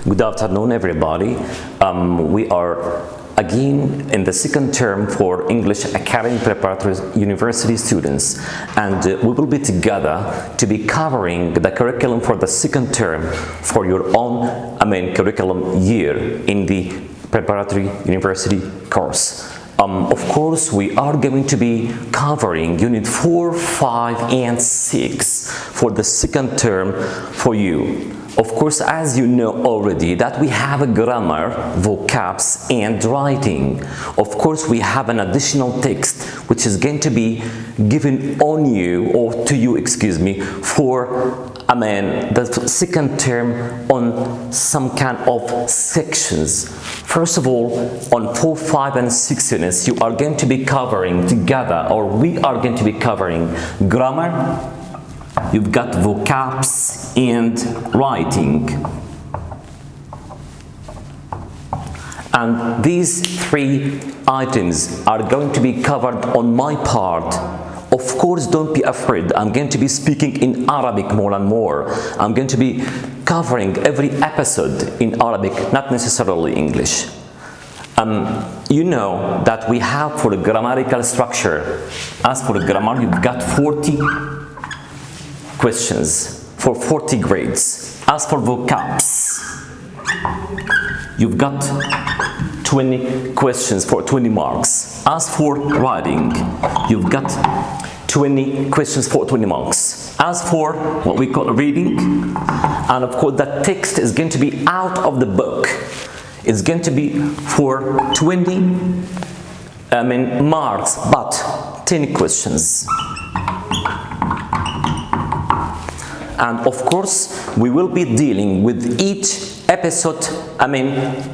Good afternoon, everybody. We are again in the second term for English Academy Preparatory University students, and we will be together to be covering the curriculum for the second term for your own curriculum year in the preparatory university course. Of course, we are going to be covering Unit 4, 5, and 6 for the second term for you. Of course, as you know already, that we have a grammar, vocabs, and writing. Of course, we have an additional text which is going to be given on you, or to you, excuse me, for the second term on some kind of sections. First of all, on 4, 5, and 6 units, you are going to be covering together, or we are going to be covering grammar. You've got vocabs and writing. And these three items are going to be covered on my part. Of course, don't be afraid. I'm going to be speaking in Arabic more and more. I'm going to be covering every episode in Arabic, not necessarily English. You know that we have for the grammatical structure, as for the grammar, you've got 40 questions for 40 grades. As for vocabs, you've got 20 questions for 20 marks. As for writing, you've got 20 questions for 20 marks. As for what we call reading, and of course that text is going to be out of the book. It's going to be for 20 marks, but 10 questions. And of course, we will be dealing with each episode,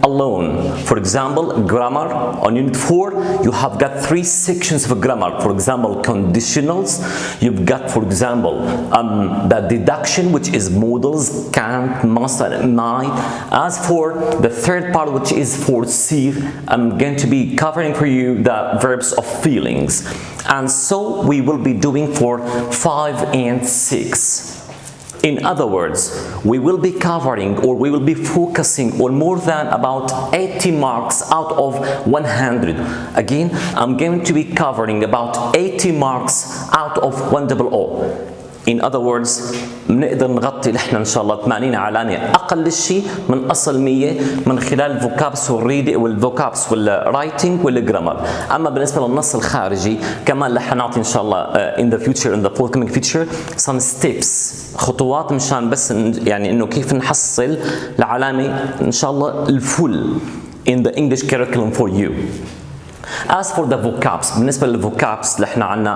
alone. For example, grammar, on Unit 4, you have got 3 sections of grammar. For example, conditionals. You've got, for example, the deduction, which is modals, can, must, and might. As for the third part, which is for C, I'm going to be covering for you the verbs of feelings. And so we will be doing for 5 and 6. In other words, we will be covering, or we will be focusing on more than about 80 marks out of 100. Again, I'm going to be covering about 80 marks out of 100. In other words, بنقدر نغطي نحن ان شاء الله 80 علامه اقل شيء من اصل 100 من خلال الفوكابس والفوكابس والرايتنج والجرامر. اما بالنسبه للنص الخارجي كمان رح نعطي ان شاء الله in the future, in the forthcoming future, some steps, خطوات مشان بس يعني انه كيف نحصل العلامه ان شاء الله الفل in the English curriculum for you. As for the vocabs, بالنسبة للفوكابس اللي احنا عنا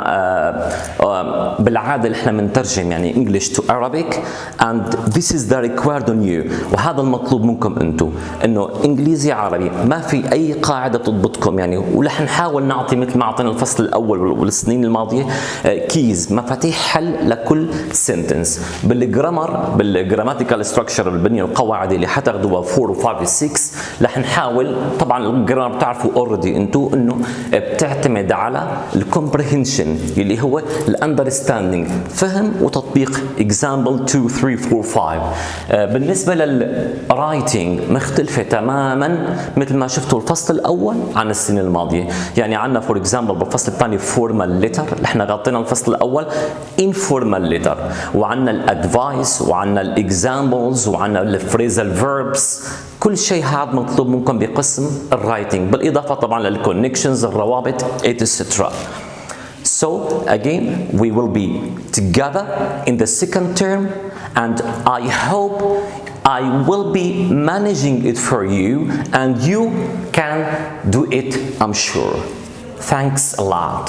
بالعادة اللي احنا بنترجم يعني English to Arabic, and this is the required on you. وهذا المطلوب منكم انتم انه انجليزي عربي ما في اي قاعدة تضبطكم يعني، ورح نحاول نعطي مثل ما اعطينا الفصل الاول والسنين الماضية كيز مفاتيح حل لكل سنتنس. بالجرامر بالجراماتيكال ستراكشر بالبنية القواعدية اللي حتاخذوها 4 و 5 و 6 رح نحاول. طبعا الجرامر بتعرفوا اوريدي انتم انه بتعتمد على الكومبريهنشن اللي هو الاندرستاندينج، فهم وتطبيق. example 2 3 4 5. بالنسبه للرايتنج مختلفه تماما مثل ما شفتوا الفصل الاول عن السنه الماضيه. يعني عندنا فور اكزامبل بالفصل الثاني فورمال ليتر اللي احنا غطينا الفصل الاول انفورمال ليتر، وعندنا الادفايس وعندنا الاكزامبلز وعندنا الفريزال فيربس. كل شيء هذا مطلوب منكم بقسم الرايتنج، بالإضافة طبعا للكونكشنز الروابط etc. So again, we will be together in the second term, and I hope I will be managing it for you, and you can do it, I'm sure. Thanks a lot.